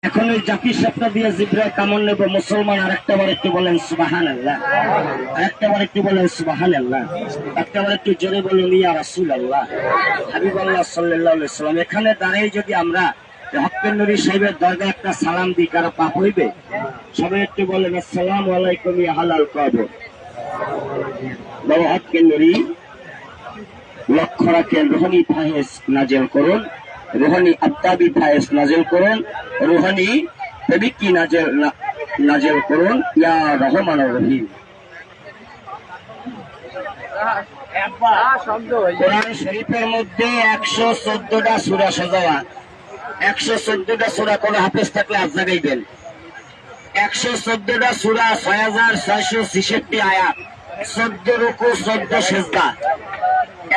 এখন ওই জাতির স্বপ্ন দিয়ে জিব্রাইল কামড় নেব মুসলমান। আরেকটা বার একটু বলেন সুবহানাল্লাহ, আরেকটা বার একটু বলেন সুবহানাল্লাহ, একটা বার একটু জোরে বলুন ইয়া রাসূলুল্লাহ হাবিবাল্লাহ সাল্লাল্লাহু আলাইহি ওয়াসাল্লাম। এখানে দাঁড়িয়ে যদি আমরা হকের নবী সাহেবের দরগায় একটা সালাম দিই, কারো পাপ হইবে? সবাই একটু বলেন আসসালামু আলাইকুম ইয়া হালাল কবর। বাবা হকের নবী লক্ষ্য রাখেন, রুহানি ফায়েজ নাজেল করুন, রুহানি আত্তাবি ফায়েজ নাজেল করুন, রুহানি প্রেমিকি নাজেল করুন ইয়া রহমানুর রহিম। কোরআন শরীফের মধ্যে 114টা সূরা সাজাওয়া, 114টা সূরা কোন হাফেজ থাকলে আজ জাগাইবেন। 114টা সূরা 6666 আয়াত, 14 রুকু, 14 সিজদা।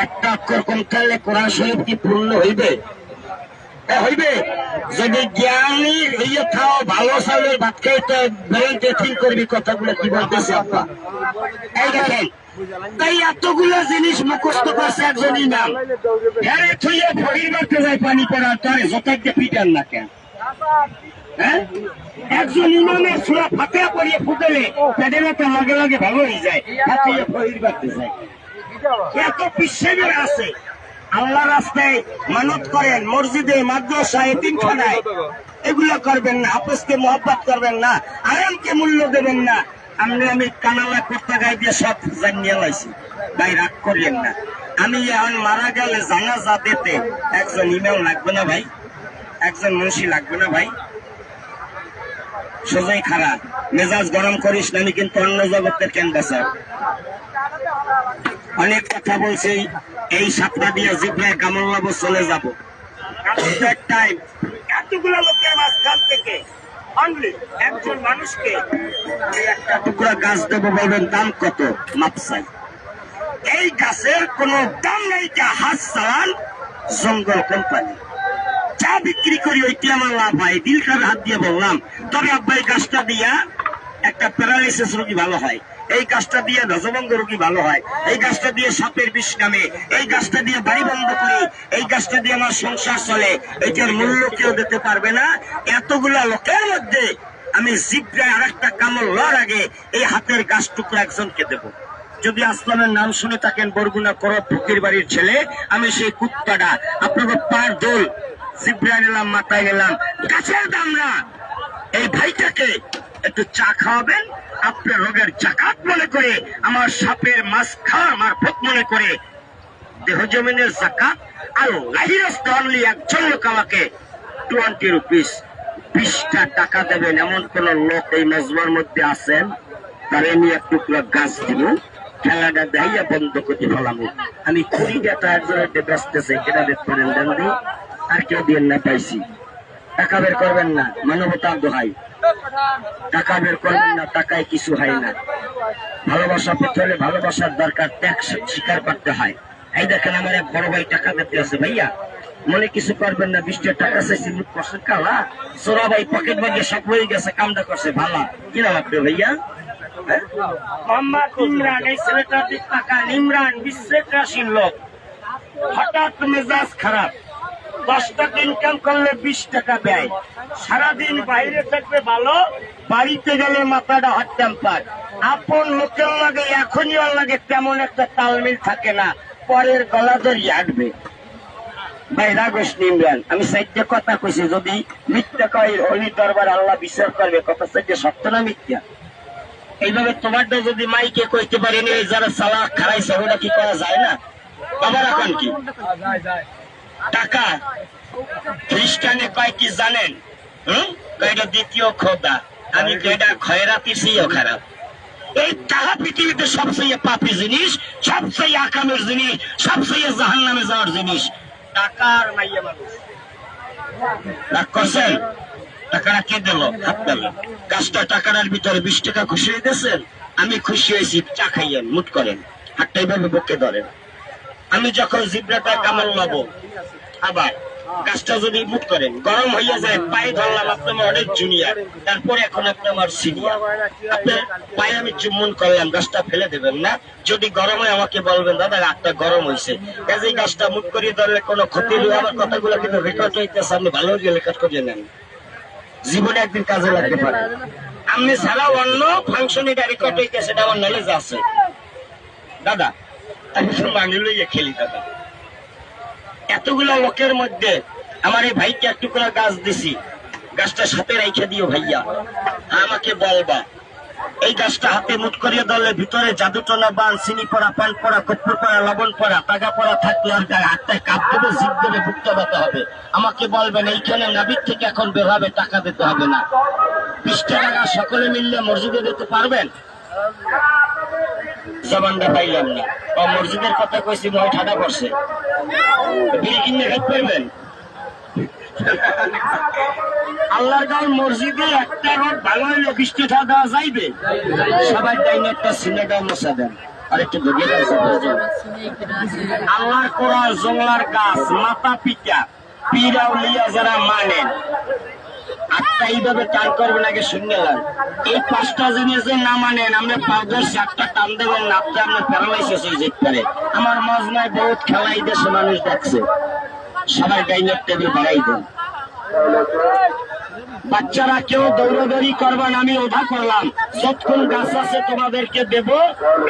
একটা অক্ষর কম থাকলে কোরআন শরীফ কি পূর্ণ হইবে? হইবে? যদি জ্ঞানী হইয়া খাও, ভালো চাউলের ভাত খাইতে ব্রেনকে ঠিক করবি। কথাগুলো কি বলতেছে আব্বা? এই দেখেন, তাই এতগুলো জিনিস মুখস্থ করছে একজন ইমাম। হ্যাঁ থুইয়ে ফকির মারতে যায় পানি পড়ার তারে যথাজ্ঞে পিটান না কেন? হ্যাঁ, একজন ইমামের সূরা ফাতিহা পড়িয়ে ফুটেলে পেটের লগে লগে ভালো হয়ে যায়, হাতিয়ে ফকির মারতে যায়। এত বিশ্বাসের আছে। আল্লাহ রাস্তায় মানত করেন, মসজিদে, মাদ্রাসা, এতিমখানায়, এগুলো করবেন না। হাফেজকে মহব্বত করবেন না, আরামকে মূল্য দেবেন না। আমি কানালা করতে গাই দিয়ে সব জানিয়ে লাইছি, ভাই রাগ করিয়েন না। আমি এখন মারা গেলে জানাজা দিতে একজন ইমাম লাগবে না ভাই? একজন মুন্সি লাগবে না ভাই? সোজাই খারাপ, মেজাজ গরম করিস না। আমি কিন্তু অন্য জগতের কেন বেচার অনেক কথা বলছি। এই সাতটা দিয়ে জিব্রাইল কামড় নেব, চলে যাব। এতগুলো লোকের মাঝখান থেকে অনলি একজন মানুষকে একটা টুকরা গাছ দেবো, বলবেন দাম কত? মাপসাই। এই গাছের কোন দাম নেই, যা হাত চালান জঙ্গল কোম্পানি। চা বিক্রি করি, ওইটি আমার লাভ হয়। দিলকার হাত দিয়ে বললাম, তবে আব্বা এই গাছটা দিয়া একটা প্যারালাইসিস রোগী ভালো হয়, এই গাছটা দিয়ে ধ্বজভঙ্গ রোগী ভালো হয়, এই গাছটা দিয়ে সাপের বিষ নামে, এই গাছটা দিয়ে বাড়ি বন্ধ করি, এই গাছটা দিয়ে আমার সংসার চলে। এটার মূল্য কেউ দিতে পারবে না। এতগুলা লোকের মধ্যে আমি জিব্রাইল আরেকটা কামড় লওয়ার আগে এই হাতের গাছ টুকরা একজনকে দেব। যদি আসলামের নাম শুনে থাকেন, বরগুনা করব ফকির বাড়ির ছেলে, আমি সেই কুত্তাটা আপনাকে পার দোল জিব্রাইল এলাম, মাথায় গেলাম, গাছের দাম না। এই ভাইটাকে একটু চা খাওয়াবেন, আপনার রোগের জাকাত মনে করে, আমার সাপের মাছ খাওয়ার মারফত মনে করে দেহ জমিনের জাকাত। আর অনলি একজন লোক আমাকে 20 রুপিস 20টা টাকা দেবেন, এমন কোন লোক এই মজমার মধ্যে আছেন? তারে নিয়ে এক টুকরা গাছ দিব, খেলাটা দেখাইয়া বন্ধ করে ফেলাম। আমি 20টা টাকা ব্যস্তেছে, এটা বের করেন দেন দি, আর কেউ দিয়ে না পাইছি। টাকা বের করবেন না, মানবতার দোহাই। টাকা বের করবেন না, টাকায় কিছু হয় না। ভালোবাসা পেতে হলে ভালোবাসার দরকার, ত্যাগ স্বীকার করতে হয়। এই দেখেন, আমার এক বড় ভাই টাকা দিতে আছে, ভাইয়া মনে কিছু করবেন না, 20টা টাকা চাইছি, মুখ করছে কালা, সোরা ভাই পকেট ভাগে সব হয়ে গেছে, কামটা করছে ভালা। কিনা লাগবে ভাইয়া? মোহাম্মদ ইমরান, এই ছেলেটার দিক টাকা। ইমরান 20 রাশির লোক, হঠাৎ মেজাজ খারাপ, 10 টাকা ইনকাম করলে 20 টাকা ব্যয়, সারাদিন বাইরে থাকবে ভালো, বাড়িতে গেলে মাথাটা হট টেম্পার। আপন লোকের লাগে এখনই ওর লাগে তেমন একটা তালমিল থাকে না, পরের গলা ধরিয়ে আটবে। ভাই রাগস ইমরান, আমি 4টা কথা কইছি, যদি মিথ্যা কয় অলি দরবার আল্লাহ বিচার করবে। কথা 4টা সত্য না মিথ্যা? এইভাবে তোমারটা যদি মাইকে কইতে পারিনি, যারা সালা খারাইছে ওটা কি করা যায় না? বাবার এখন কি টাকা খ্রিস্টানে কয় কি জানেন? এটা দ্বিতীয় খোদা। আমি এটা খয়রাতি চেয়েও খারাপ। এই টাকা পৃথিবীতে সবচেয়ে পাপী জিনিস, সবচেয়ে আকামের জিনিস, সবচেয়ে জাহান্নামে যাওয়ার জিনিস। টাকার মাইয়া মানুষ রাগ করছেন? টাকাটা কে দিল? হাত দিল। গাছটা টাকার ভিতরে 20 টাকা খুশি হয়ে গেছেন? আমি খুশি হয়েছি, চা খাইয়েন, মুট করেন, হাতটা এইভাবে বকে ধরেন। আমি যখন জিব্রাটা কামড় নেবো, আবার গাছটা যদি মুট করেন, গরম হইয়া যায়, পায়ে ধরলাম, আপনার অনেক জুনিয়র, তারপরে এখন আপনি আমার সিনিয়র, আপনার পায়ে আমি চুম্বন করলাম, গাছটা ফেলে দেবেন না। যদি গরম হয় আমাকে বলবেন, দাদা হাতটা গরম হয়েছে। কাজে গাছটা মুট করিয়ে ধরলে কোনো ক্ষতি নেই। আমার কথাগুলো কিন্তু রেকর্ড হইতেছে, আপনি ভালো করে রেকর্ড করিয়ে নেন। জীবনে একদিন কাজে লাগতে পারে। আমি ছাড়া অন্য ফাংশনে গাড়ি কট হইতেছে, আমার নলেজ আছে দাদা। আমি তো মানি লইয়া খেলি দাদা। এতগুলো লোকের মধ্যে আমার এই ভাইকে একটু করে গাছ দিছি, গাছটা সাথে রেখে দিও ভাইয়া, আমাকে বলবা এই গাছটা হাতে মুঠ করিয়ে ধরলে ভিতরে জাদুটনা বান, চিনি পড়া, পান পড়া, কপ্পুর পড়া, লবণ পড়া, টাকা পড়া থাকলে আর হাতটায় কাপ দেবে, জিপ দেবে, বুকটা ব্যথা হবে। আমাকে বলবেন এইখানে নাবিক থেকে এখন বের হবে, টাকা দিতে হবে না। 20 টাকা সকলে মিললে মসজিদে দিতে পারবেন? জবানটা পাইলাম না। ও মসজিদের কথা কইছি, মনে ঠাডা করছে। বিল কিনে খেতে পারবেন? আল্লাহর গাঁও মসজিদে একটা রোড ভালো হইলে 20 টাকা দেওয়া যাইবে? সবাই টাইম একটা সিনেমা মশা দেন আর একটু ঢুকে গেছে। আল্লাহর কোরআন, জংলার গাছ, মাথা পিতা, পীরাউলিয়া যারা মানেন, আটটা এইভাবে টান করবেন আগে শুনে নেন। এই 5টা জিনিস না মানেন, আমরা 5-10 টান দেবেন না, আপনি আপনার প্যারালাইসিস হয়ে যেতে পারে। আমার মজনায় বহুত খেলাই দেশে মানুষ দেখছে। সবাই ডাইনিং টেবিল বাড়াই দেন। বাচ্চারা কেউ দৌড়াদৌড়ি করবেন, আমি ওধা করলাম। যতক্ষণ গাছ আছে তোমাদেরকে দেব,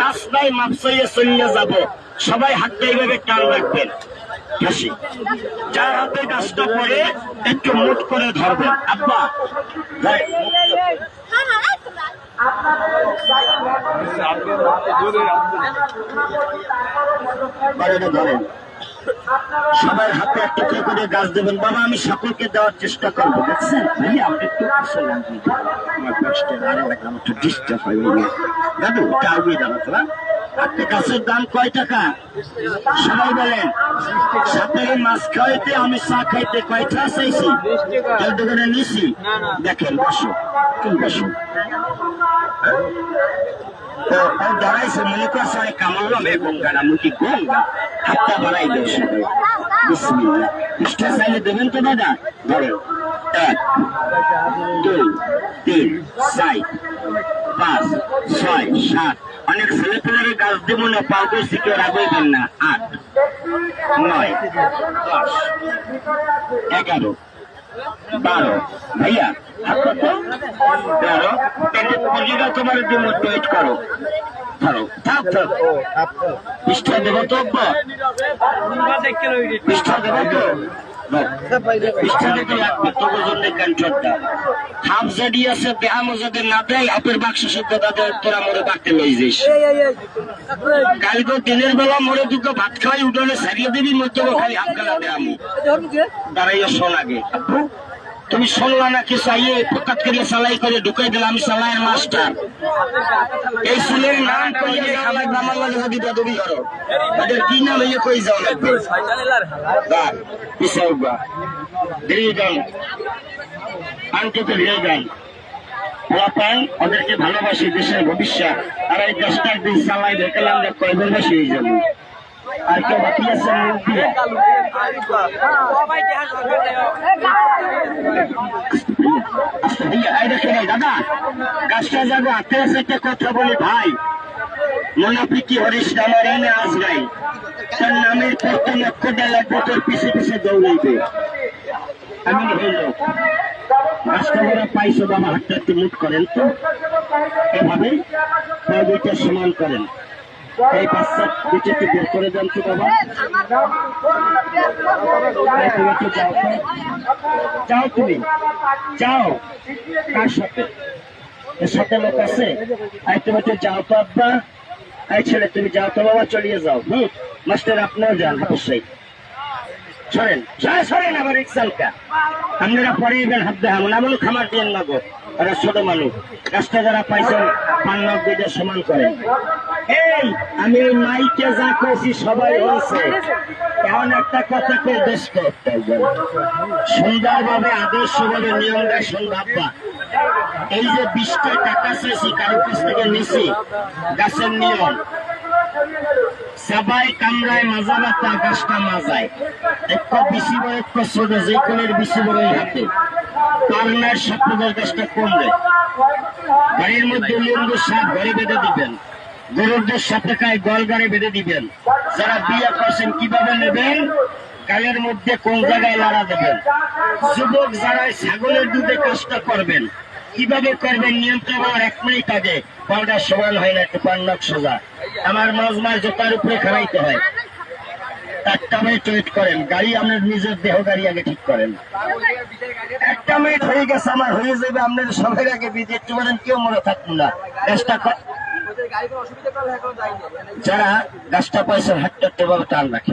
গাছ নাই মাপসাইয়ে চলিয়ে যাব। সবাই হাতটা এইভাবে টান রাখবেন। হাসি যার হাতে গাছটা পড়ে একটু মুঠ করে ধরবেন। আব্বা ধরেন, সবাই হাতে একটা করে গাছ দেবেন। বাবা আমি সকলকে দেওয়ার চেষ্টা করবো, দেখছেন ভাইয়া আপনি একটু আসে লাগবে, আমার কষ্টের আরে লাগলাম একটু ডিস্টার্ব হয়। দাদু চাউবি দাঁড়াতো না। একটা গাছের দাম কয় টাকা? সবাই বলেন। সাথে মাছ খাওয়াইতে আমি চা খাইতে কয়টা চাইছি? কেউ দোকানে নিছি? দেখেন বসো, তুমি বসো। দাঁড়াইছে মনে করছে অনেক কামালাম এই গঙ্গাটা, মুখি গঙ্গা হাতটা বাড়াই দেয় সবাই। বিসমিল্লাহ। মিষ্টা চাইলে দেবেন তো দাদা? ধরেন 1 2 3 4 5 6 7। অনেক ছেলে পেলের গাছ দেবো না, পাউডো শিখে রাখবেন না। 8 9 10 11 12। ভাইয়া তোমার ওয়েট করো, ধরো থাক থাক। পৃষ্ঠা দেবো তো, পৃষ্ঠা দেবো তো, পৃষ্ঠা দিতে লাগবে তবুর জন্য কন্ট্রাক্টটা। হাফ জাডি আছে, ব্যায়ামও যাদের না দেয়, হাফের বাক্স শুদ্ধ তাদের তোরা মরে বাড়তে লই যাইস। কালকে দিনের বেলা মরে দুটো ভাত খাওয়াই উঠোনে সারিয়ে দিবি, মধ্যে খালি হাফ গেলা ব্যায়াম দাঁড়াইয়া শোন আগে। তুমি শুনলা না কি চাইয়ে ফকাত করে সালাই করে ঢুকাই দিলাম, আমি সালাইয়ের মাস্টার। এই ছেলের নাম কইলে খাবার নামার লাগে যদি বেদবি করো, তাদের কি নাম হইলে কই যাও লাগবে। ওদেরকে ভালোবাসি, দেশের ভবিষ্যৎ। আর এই দেশটা একদিন চালাই দেখলাম কয়বার বেশি হয়ে যাবো। আর কেউ বাকি আছে? দাদা গাছটা যাবো হাতে আছে, একটা কথা বলি ভাই, মনাফিকি হরিশ আমার এনে আসবাই, তার নামের প্রথম অক্ষরটা লাগবে, তোর পিছে পিছে দৌড়াইবে। আমি হইল গাছটা যারা পাইছো বাবা, হাতটা একটু মুঠ করেন তো, এভাবে পায়ে দুইটা সমান করেন। এই বাচ্চা দুটোকে বের করে দেন তো বাবা। যাও তুমি যাও, কার সাথে? এর সাথে লোক আছে? তুমি একটু যাও তো আব্বা। এই ছেলে তুমি যাও তো বাবা, চলিয়ে যাও। মাস্টার আপনিও যান, অবশ্যই সরেন সরেন। আবার রিক্সালকা আপনারা পরে এবেন, হাত দেখাবো না, এমন খামার দিয়ে লাগো। ওরা ছোট মানুষ, গাছটা যারা পাইছেন পান্নক দুইটা সমান করেন। এই আমি মাইকে যা কইছি সবাই বলছে, এমন একটা কথা করে দেশ করতে সুন্দরভাবে আদর্শভাবে নিয়মটা শুনবা। এই যে 20 টাকা চাইছি কারো কাছ থেকে নিছি, গাছের নিয়ম সবাই কামড়ায় মাজা বাতা, গাছটা মাজায় একটু বেশি বড় একটু ছোট, যে কোনের বেশি বড় হাতে কারণের স্বপ্নদের গাছটা কমবে। বাড়ির মধ্যে লেম্বুর সাপ ঘরে বেঁধে দিবেন, গরুদের সাথে খায় গল গাড়ি বেঁধে দিবেন। যারা বিয়ে করছেন কিভাবে নেবেন? গালের মধ্যে কোন জায়গায় লাড়া দেবেন। যুবক যারা ছাগলের দুধে কাজটা করবেন, কিভাবে করবেন নিয়ন্ত্রণ হওয়ার 1 মিনিট আগে পাউডার সমান হয় না, একটু পান্নক সোজা আমার মজমার জোতার উপরে খাড়াইতে হয়। 4টা মিনিট ওয়েট করেন, গাড়ি আপনার নিজের দেহ গাড়ি আগে ঠিক করেন। 1টা মিনিট হয়ে গেছে, আমার হয়ে যাবে, আপনার সবাই আগে বিজে একটু বলেন, কেউ মনে থাকবো না। যারা গাছটা পয়সার হাটটা ভাবে টান রাখে,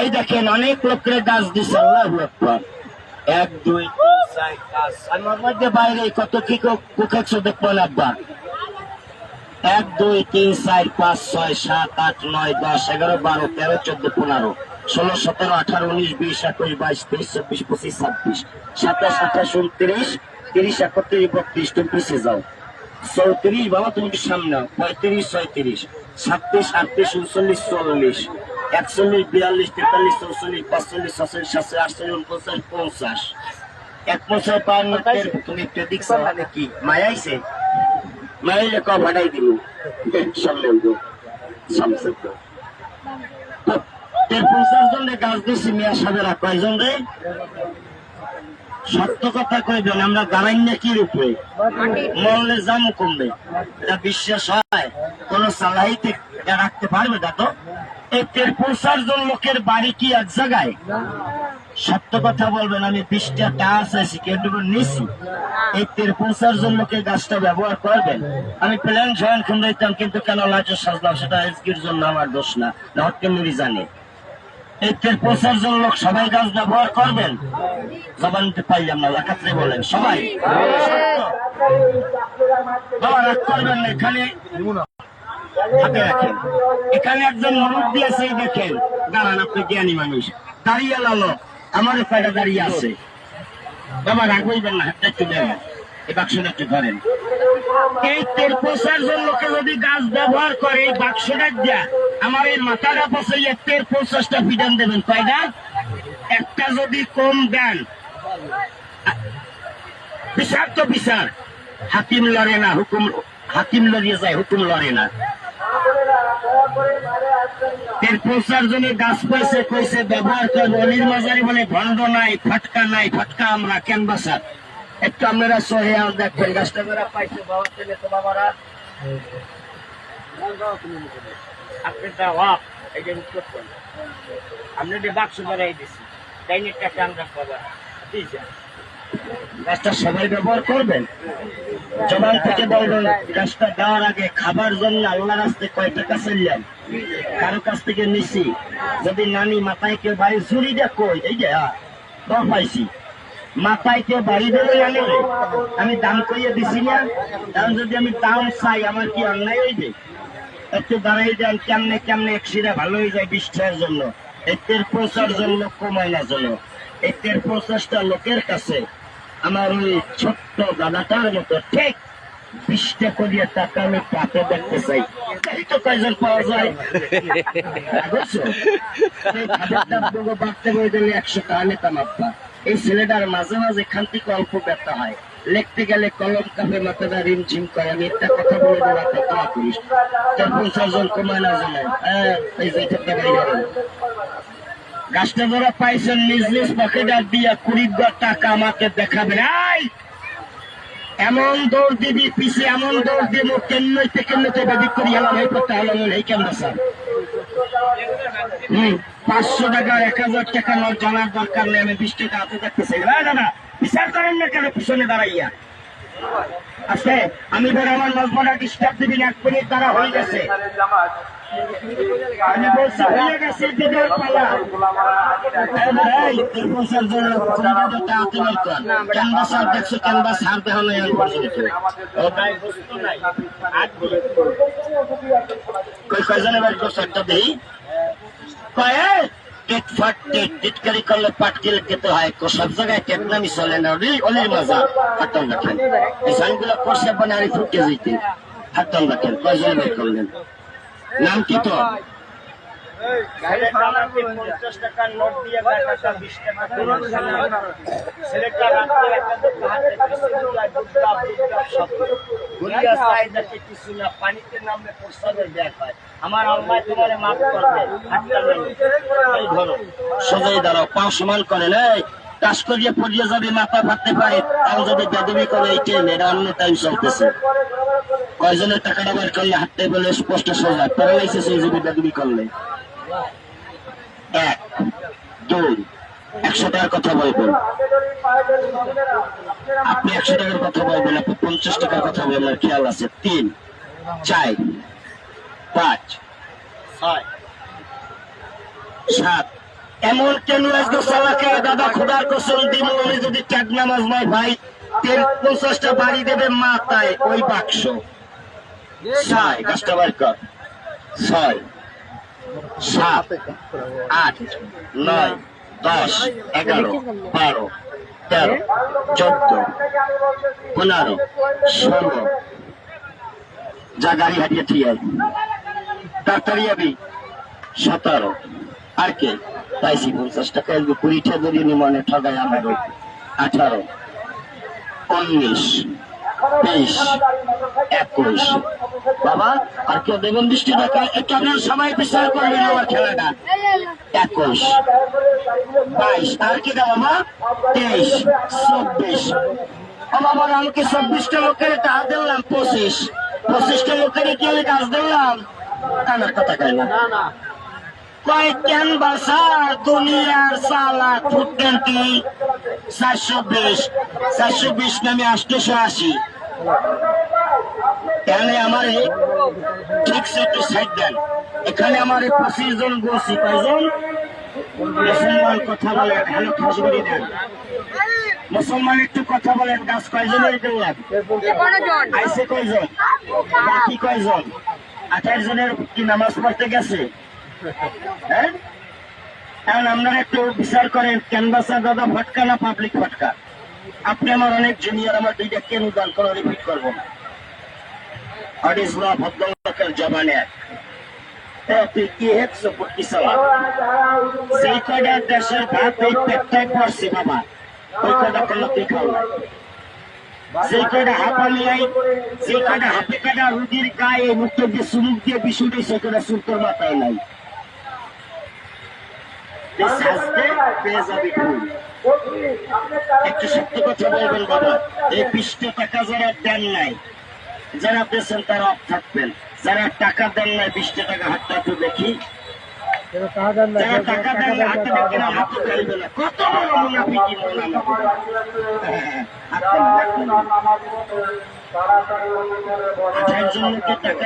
এই দেখেন অনেক লোকের গাছ দিচ্ছে। আল্লাহু আকবার। 1 2 3 4 5 আমার মধ্যে বাইরে কত কি কুকাচ্ছো দেখবো না একবার। 1 2 3 4 5 6 7 8 9 10 11 12 13 14 15 16 17 18 19 20 21 22 23 24 25 26 27 28 29 30 31 32 তুমি পিছিয়ে যাও। 34 বাবা তুমি কি সামনে, 35 36 37 38 39 40 41 42 43 44 45 46 47 48 49 50 51 52 তুমি একটু দেখছো মানে কি মায়াইছে, মায়াইলে ক ভাড়াই দিল সামনে সামনে 50 জন গাছ দিচ্ছি মেয়া সাবেরা কয়জন রে? সত্য কথা কইবেন, আমরা দাঁড়াই না কি রূপে মরলে জামু কমবে, এটা বিশ্বাস হয়? কোন সালাহিতে রাখতে পারবে না তো? এই 50 জন লোকের বাড়ি কি এক জায়গায়? সত্য কথা বলবেন, আমি 20টা টাকা চাইছি, কেউ নিছি। এই 50 জন লোকের গাছটা ব্যবহার করবেন। আমি প্ল্যান জয়েন খুঁড়াইতাম, কিন্তু কেন লাইটে সাজলাম সেটা এসকির জন্য আমার দোষ না, হটকে মুড়ি জানে। এই 50 জন লোক সবাই গাছ ব্যবহার করবেন? জবান দিতে পাইলাম না, একাত্রে বলেন সবাই। বাবা রাগ করবেন না, এখানে হাতে রাখেন। এখানে একজন মুরব্বী আছে, দেখেন, দাঁড়ান, আপনি জ্ঞানী মানুষ, দাঁড়িয়ে লালো আমার কয়টা দাঁড়িয়ে আছে। বাবা রাগ হইবেন না, হাতটা একটু দেন, এই বাক্সটা একটু ধরেন। এই 50 জন লোকে যদি গাছ ব্যবহার করে এই বাক্সটা দিয়া আমার এই মাথাটা পচাইয়া 50টা ফিডান দেবেন কয়টা? একটা যদি কম দেন বিচার তো বিচার, হাকিম লড়ে না, হুকুম হাকিম লড়িয়ে যায়, হুকুম লড়ে না। 50 জনের গাছ পাইছে, কইছে ব্যবহার করবো। অলির মাজারি বলে ভণ্ড নাই, ফটকা নাই, ফটকা আমরা কেন বাসার। একটু আপনারা সহে দেখবেন গাছটা যারা পাইছে, বাবা ছেলে তো বাবারা আপনি বাক্স বাড়াই দিচ্ছি, ডাইনেরটা কান রাখবো, গাছটা সবাই ব্যবহার করবেন। জবান থেকে বলবেন, গাছটা দেওয়ার আগে খাবার জন্য আল্লাহ রাস্তায় কয় টাকা চাইলাম, কারো কাছ থেকে নিছি, যদি নানি মাথায় কেউ বাড়ি চুরি দেখ কই, এই যে দর পাইছি, মাথায় কেউ বাড়ি দেবে জানে, আমি দাম করিয়ে দিছি না, কারণ যদি আমি দাম চাই আমার কি অন্যায় হইবে? একটু দাঁড়াই যান, কেমনে কেমনে একশিরা ভালো হয়ে যায় 20 টাকার জন্য, এই 50 জন লোক কমায় না জন্য। এই 50টা লোকের কাছে আমার ওই ছোট্ট দাদাটার মতো ঠিক 20টা করিয়া টাকা আমি পাতে দেখতে চাই, এই তো কয়জন পাওয়া যায়। বাড়তে বই দিলে 100 টাকা নিতাম আব্বা। এই ছেলেটার মাঝে মাঝে এখান থেকে অল্প ব্যথা হয়, লিখতে গেলে কলম কাপে মাথাটা রিমঝিম করে। আমি একটা কথা বলে দেবো, একটা দোয়া করিস, 50 জন কমায় না জানে। এই যে গাছটা যারা পাইছেন নিজ নিজ পকেটার দিয়া 20 টাকা আমাকে দেখাবেন। এমন দৌড় দিবি পিছে, এমন দৌড় দিব কেন্নই থেকে বাদিক করি এলাম, এই করতে হলাম, এই কেমন স্যার 500 টাকা 1000 টাকা নোট জানার দরকার নেই, আমি 20 টাকা হাতে দেখতেছি। দাদা বিচার করেন না কেন পিছনে দাঁড়াইয়া? আজকে আমি বলে আমার নজমাটা ডিস্টার্ব দিবি না, 1 মিনিট দ্বারা হয়ে গেছে। আমি বলছি হয়ে গেছে, দিদের পালা। ক্যানভাস আর দেখছো, ক্যানভাস হার দেওয়া নাই কয়জনে বাড়ি করছো একটা দেই টিটকারি করলে পাটকেল খেতে হয়, সব জায়গায় টেকনামি চলে না। অলির মাজা হাতন রাখেন, এই সাইনগুলো করছে বানারি ফুটে যেতে হাতন রাখেন। কয়জনে বাড়ি করলেন? নাম কি তো? 50 টাকার নোট দিয়ে 20 টাকা ছেলেটা দুনিয়া চাহিদাতে কিছু না, পানিতে নামলে প্রস্তাবের ব্যাগ হয়। আমার আল্লাহ তোমারে মাফ করবে। হাতটা নেই, এই ধরো, সোজাই দাঁড়াও, পাও সমান করে নাই, কাজ করিয়ে পড়িয়ে যাবে, মাথা ফাটতে পারে, তাও যদি বেদবি করে এই ট্রেন, এটা অন্য টাইম চলতেছে। কয়জনের টাকাটা বের করলে হাঁটতে বলে স্পষ্ট সোজা, প্যারালাইসিস হয়ে যাবে বেদবি করলে। 1, 2, 100 টাকার কথা বলবেন আপনি, 100 টাকার কথা বলবেন আপনি, 50 টাকার কথা বলবেন, খেয়াল আছে। 3, 4, 5, 6, 7। এমন কেন আজকে সালাকে দাদা খোদার কসম দিব, আমি যদি চার নামাজ নয় ভাই, 50টা বাড়ি দেবে মাথায় ওই বাক্স। 6 গাছটা বার কর, 6, 7, 8, 9, 10, 11, 12, 13, 14, 15, 16। যা গাড়ি হারিয়ে থিয়ে তাড়াতাড়ি যাবি। 17। আর কে পাইছি 50 টাকা, 20টা ধরিয়ে নি মনে ঠগায় আমার। 18, 19, 20, 21। বাবা আর কেউ দেবেন 20 টাকা, কেন সবাই বিচার করলেন আমার খেলাটা। 21, 22। আর কি দাও বাবা? 23, 24। আমার আমাকে 24টা লোকের কাজ দিলাম, 25টা লোকের কি কাজ দিলাম, কানার কথা কয় না। কয় কেন বাসা দুনিয়ার সালা ফুটেন কি 420 নামে 880। এখানে আমার ঠিক একটু সাইড দেন, এখানে আমার 25 জন বসি। কয়জন মুসলমান কথা বলেন, ভালো খাসি দেন মুসলমান, একটু কথা বলেন। গাছ কয়জনের দিলাম, আইসে কয়জন, বাকি কয়জন? 28 জনের কি নামাজ পড়তে গেছে? হ্যাঁ, এখন আপনারা একটু বিচার করেন, ক্যানভাসা দাদা ভটকা না পাবলিক ভটকা? আপনি আমার অনেক জুনিয়র, আমার 2টা কেন দান করে রিপিট করবো না। ভদ্রলোকের জবানে তুই কি হেঁটছো কি চালা, সেই কয়টা দেশের ভাত এই পেটটায় পড়ছে বাবা, ওই কয়টা করলো তুই খাও না। সেই কয়টা হাঁপানি আই, সেই কয়টা হাতে কাটা রুগীর গায়ে মুক্ত দিয়ে চুমুক দিয়ে বিশুটি, সে কয়টা সুতোর মাথায় নাই। একটু সত্য কথা বলবেন বাবা, এই 20 টাকা যারা দেন নাই, যারা পেয়েছেন তারা অফ থাকবেন, যারা টাকা দেন নাই 20 টাকা হাতটা একটু দেখি, যারা টাকা দেন না হাতে দেখি না, হাতে ফেলবে না। কত বড় মুনাফিকি টাকা